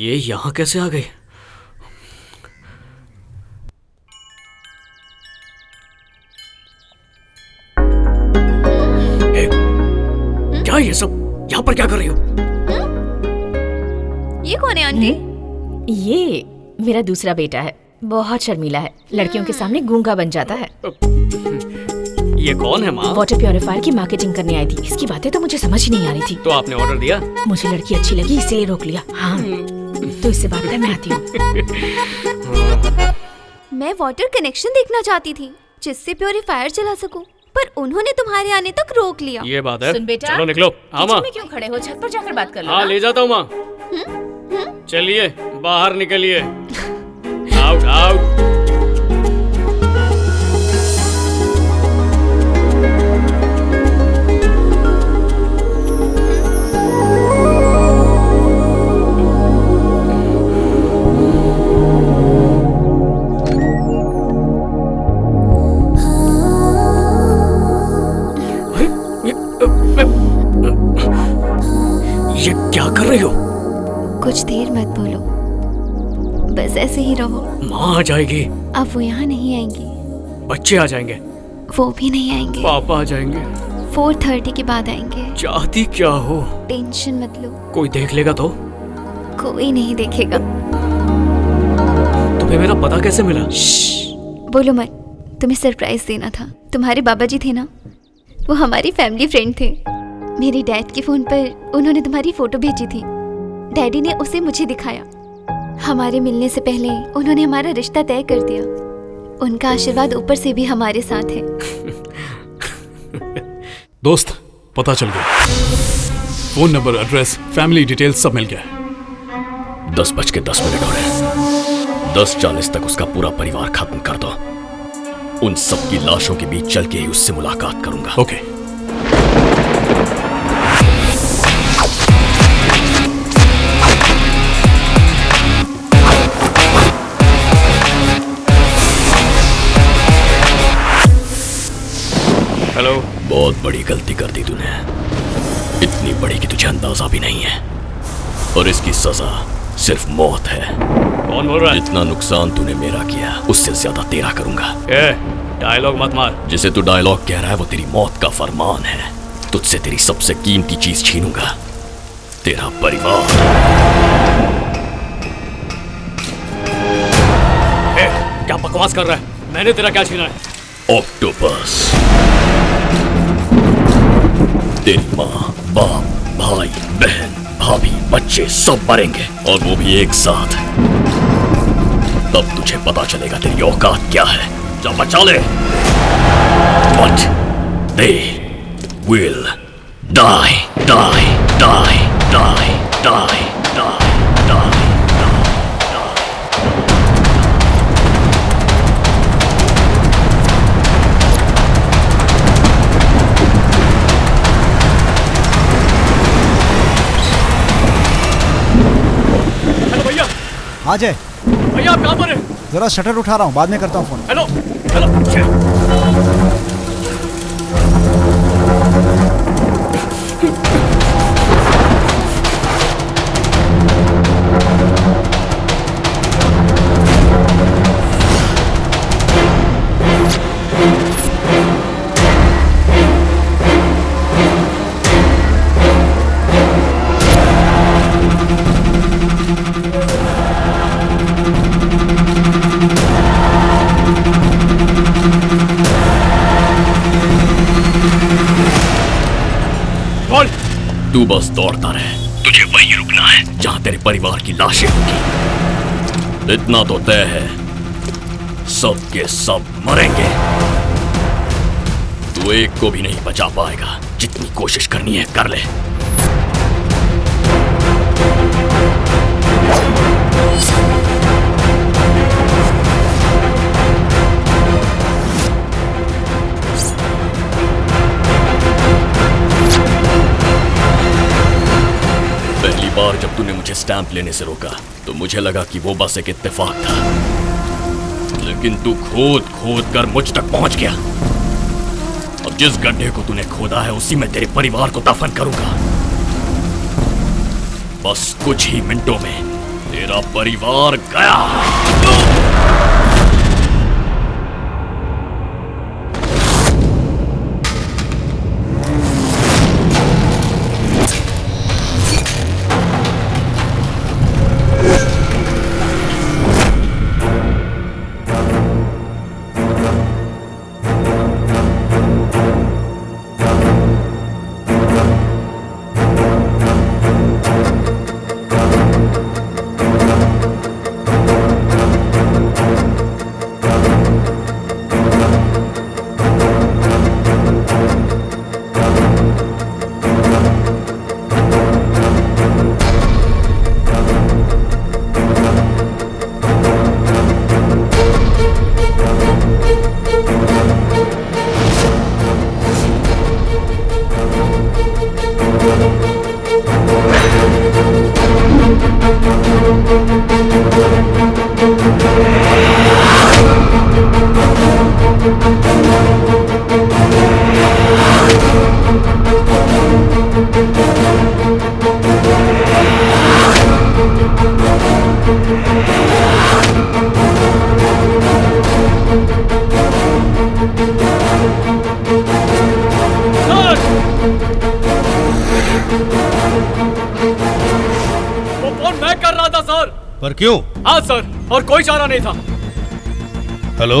ये यहाँ कैसे आ गई? क्या ये सब? यहाँ पर क्या कर रही हो? ये कौन है आंटी? ये मेरा दूसरा बेटा है, बहुत शर्मीला है, लड़कियों के सामने गूंगा बन जाता है। ये कौन है माँ? वाटर प्योरीफायर की मार्केटिंग करने आई थी। इसकी बातें तो मुझे समझ ही नहीं आ रही थी। तो आपने ऑर्डर दिया? मुझे लड़की अच्छी लगी इसलिए रोक लिया। हाँ, तो इससे बात करने आती हूँ। मैं वाटर कनेक्शन देखना चाहती थी जिससे प्योरीफायर चला सकूं, पर उन्होंने तुम्हारे आने तक रोक लिया। ये बात है। सुन बेटा, चलो निकलो। हाँ माँ। में क्यों खड़े हो? छत पर जाकर बात कर लो। हाँ ले जाता हूँ माँ। चलिए बाहर निकलिए। Out out. ये क्या कर रही हो? कुछ देर मत बोलो, बस ऐसे ही रहो। माँ आ जाएगी। अब वो यहाँ नहीं आएंगी। बच्चे आ जाएंगे। वो भी नहीं आएंगे। पापा आ जाएंगे। 4:30 के बाद आएंगे। चाहती क्या हो? टेंशन मत लो, कोई देख लेगा तो? कोई नहीं देखेगा। तुम्हें मेरा पता कैसे मिला? बोलो मत, तुम्हें सरप्राइज देना था। तुम्हारे बाबा जी थे ना, वो हमारी फैमिली फ्रेंड थे। मेरे डैड के फोन पर उन्होंने तुम्हारी फोटो भेजी थी। डैडी ने उसे मुझे दिखाया। हमारे मिलने से पहले उन्होंने हमारा रिश्ता तय कर दिया। उनका आशीर्वाद ऊपर से भी हमारे साथ है। दोस्त, पता चल गया। Phone number, address, family details सब मिल गया। 10:10 हो रहे हैं। 10:40 तक उसका पूरा परिवार खत्म कर दो। उन सब की लाशों के बीच चल के ही उससे मुलाकात करूंगा। ओके। हेलो। बहुत बड़ी गलती कर दी तूने, इतनी बड़ी कि तुझे अंदाजा भी नहीं है, और इसकी सजा सिर्फ मौत है। कौन बोल रहा है? जितना नुकसान तूने मेरा किया उससे ज्यादा तेरा करूंगा। डायलॉग मत मार। जिसे तू डायलॉग कह रहा है वो तेरी मौत का फरमान है। तुझसे तेरी सबसे कीमती चीज छीनूंगा, तेरा परिवार। क्या बकवास कर रहा है? मैंने तेरा क्या छीना है? ऑक्टोपस, तेरी माँ, बाप, भाई, बहन, भाभी, बच्चे सब मरेंगे, और वो भी एक साथ। तब तुझे पता चलेगा तेरी औकात क्या है। जा बचा ले। But they will die, die, die, die, die, die, die. हाँ जय, भैया आप कहाँ पर हैं? जरा शटर उठा रहा हूँ, बाद में करता हूँ फोन। Hello hello. तू बस दौड़ता रहे, तुझे वहीं रुकना है जहां तेरे परिवार की लाशें होंगी। इतना तो तय है, सब के सब मरेंगे। तू एक को भी नहीं बचा पाएगा। जितनी कोशिश करनी है कर ले। पहली बार जब तूने मुझे स्टैंप लेने से रोका तो मुझे लगा कि वो बस एक इत्तेफाक था, लेकिन तू खोद खोद कर मुझ तक पहुंच गया। अब जिस गड्ढे को तूने खोदा है उसी में तेरे परिवार को दफन करूंगा। बस कुछ ही मिनटों में तेरा परिवार गया। पर क्यों? हाँ सर, और कोई चारा नहीं था। हेलो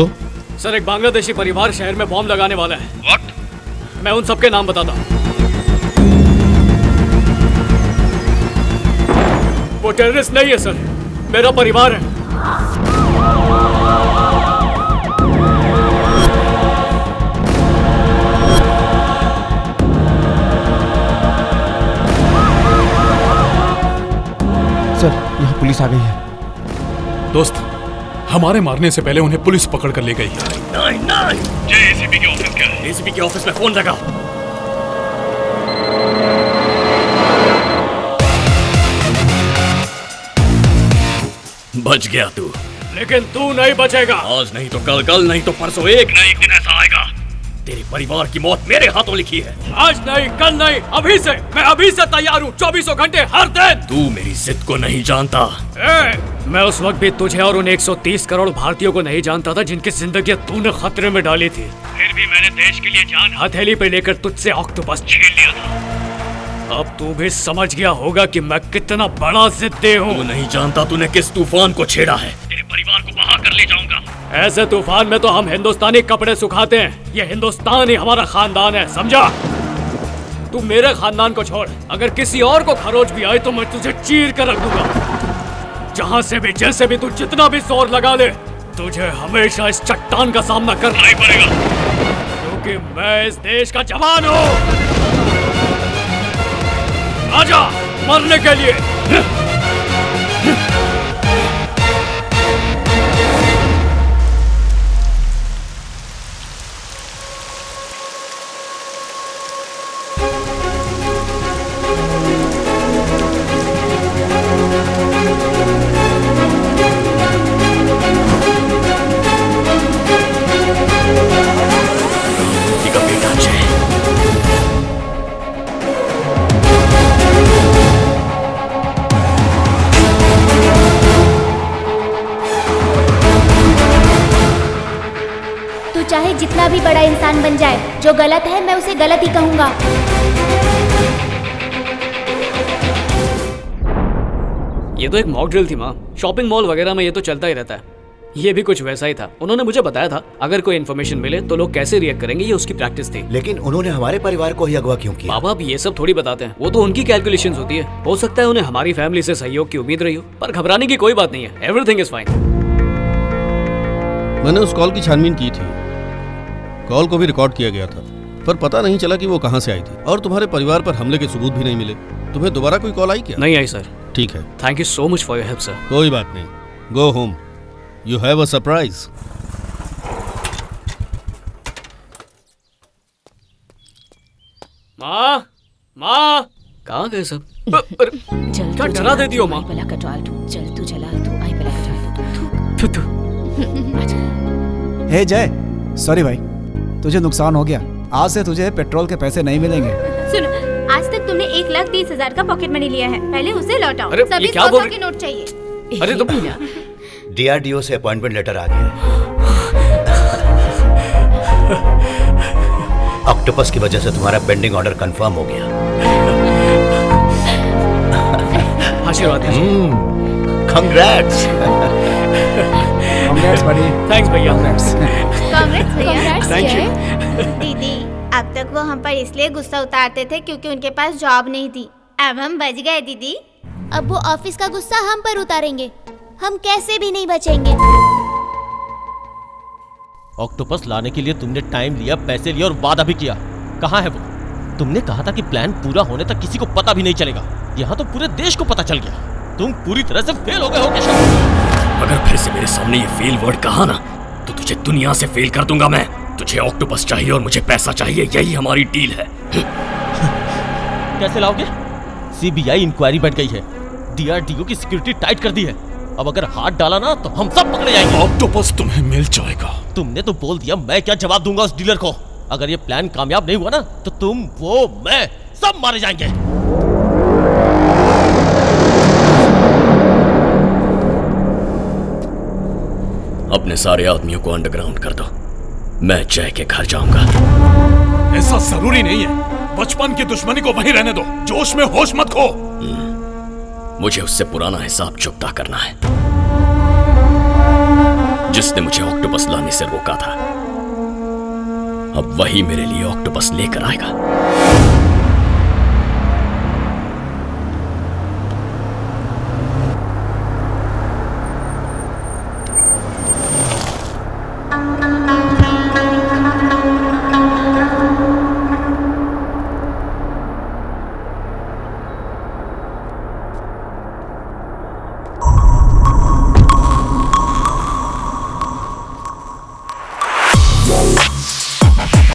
सर, एक बांग्लादेशी परिवार शहर में बॉम्ब लगाने वाला है। व्हाट? मैं उन सबके नाम बताता हूँ। वो टेररिस्ट नहीं है सर, मेरा परिवार है। सर, यहाँ पुलिस आ गई है। दोस्त, हमारे मारने से पहले उन्हें पुलिस पकड़ कर ले गई है। नहीं नहीं, ये एसीपी के ऑफिस क्या है? एसीपी के ऑफिस में फोन लगा। बच गया तू, लेकिन तू नहीं बचेगा। आज नहीं तो कल, कल नहीं तो परसों, एक ना एक दिन ऐसा आएगा तेरे परिवार की मौत मेरे हाथों लिखी है। आज नहीं, कल नहीं, अभी से। मैं अभी से तैयार हूँ, 24 घंटे हर दिन। तू मेरी जिद को नहीं जानता। मैं उस वक्त भी तुझे और उन 130 करोड़ भारतीयों को नहीं जानता था जिनकी जिंदगी तूने खतरे में डाली थी। फिर भी मैंने देश के लिए जान हथेली पे लेकर तुझसे ऑक्टोपस छीन लिया था। अब तू भी समझ गया होगा कि मैं कितना बड़ा जिद्दी हूँ। तू नहीं जानता तूने किस तूफान को छेड़ा है। तेरे परिवार को बहा कर ले जाऊंगा। ऐसे तूफान में तो हम हिंदुस्तानी कपड़े सुखाते हैं। ये हिंदुस्तान ही हमारा खानदान है, समझा? तू मेरे खानदान को छोड़, अगर किसी और को खरोच भी आए तो मैं तुझे चीर कर रख दूंगा। जहां से भी, जैसे भी, तू जितना भी जोर लगा ले, तुझे हमेशा इस चट्टान का सामना करना ही पड़ेगा, क्योंकि मैं इस देश का जवान हूँ। आजा मरने के लिए। चाहे जितना भी बड़ा इंसान बन जाए, जो गलत है मैं उसे गलत ही कहूंगा। ये तो एक मॉक ड्रिल थी माँ। शॉपिंग मॉल वगैरह में ये तो चलता ही रहता है। ये भी कुछ वैसा ही था। उन्होंने मुझे बताया था अगर कोई इन्फॉर्मेशन मिले तो लोग कैसे रिएक्ट करेंगे, ये उसकी प्रैक्टिस थी। लेकिन उन्होंने हमारे परिवार को ही अगवा क्यों किया? बाबा अब ये सब थोड़ी बताते हैं, वो तो उनकी कैलकुलेशंस होती है। हो सकता है उन्हें हमारी फैमिली से सहयोग की उम्मीद रही हो, पर घबराने की कोई बात नहीं है। Everything is fine. मैंने उस कॉल की छानबीन की थी। कॉल को भी रिकॉर्ड किया गया था, पर पता नहीं चला कि वो कहां से आई थी, और तुम्हारे परिवार पर हमले के सबूत भी नहीं मिले। तुम्हें दोबारा कोई कॉल आई क्या? नहीं आई सर। ठीक है, thank you so much for your help sir. कोई बात नहीं, go home, you have a surprise. माँ, माँ, कहाँ गए सब? क्या डरा देती हो माँ? हे जय, सॉरी भाई, तुझे नुकसान हो गया। आज से तुझे पेट्रोल के पैसे नहीं मिलेंगे। सुन, आज तक तुमने 1,30,000 का पॉकेट मनी लिया है, पहले उसे लौटाओ। अरे, सभी ये क्या 100 बोल के नोट चाहिए। अरे तो डीआरडीओ से अपॉइंटमेंट लेटर आ गया है। ऑक्टोपस की वजह से तुम्हारा पेंडिंग ऑर्डर कंफर्म हो गया। आशीर्वाद दीजिए। कांग्रेट्स। Congrats buddy। थैंक्स भैया। कांग्रेट्स भैया। Thank you. दीदी अब तक वो हम पर इसलिए गुस्सा उतारते थे क्योंकि उनके पास जॉब नहीं थी। अब हम बच गए दीदी। अब वो ऑफिस का गुस्सा हम पर उतारेंगे। हम कैसे भी नहीं बचेंगे। ऑक्टोपस लाने के लिए तुमने टाइम लिया, पैसे लिए और वादा भी किया। कहाँ है वो? तुमने कहा था कि प्लान पूरा होने तक किसी को पता भी नहीं चलेगा। यहाँ तो पूरे देश को पता चल गया। तुम पूरी तरह से फेल हो गए हो केशव। अगर फिर से मेरे सामने ये फेल वर्ड कहा ना तो तुझे दुनिया से फेल कर दूंगा मैं। तुझे ऑक्टोपस चाहिए और मुझे पैसा चाहिए, यही हमारी डील है। कैसे लाओगे? सीबीआई इंक्वायरी बैठ गई है। डीआरडीओ की सिक्योरिटी टाइट कर दी है। अब अगर हाथ डाला ना तो हम सब पकड़े जाएंगे। ऑक्टोपस तुम्हें मिल जाएगा। तुमने तो बोल दिया, मैं क्या जवाब दूंगा उस डीलर को? अगर ये प्लान कामयाब नहीं हुआ ना तो तुम, वो, मैं सब मारे जाएंगे। अपने सारे आदमियों को अंडरग्राउंड कर दो। मैं जय के घर जाऊंगा। ऐसा जरूरी नहीं है। बचपन की दुश्मनी को वहीं रहने दो। जोश में होश मत खो। मुझे उससे पुराना हिसाब चुकता करना है जिसने मुझे ऑक्टोपस लाने से रोका था। अब वही मेरे लिए ऑक्टोपस लेकर आएगा।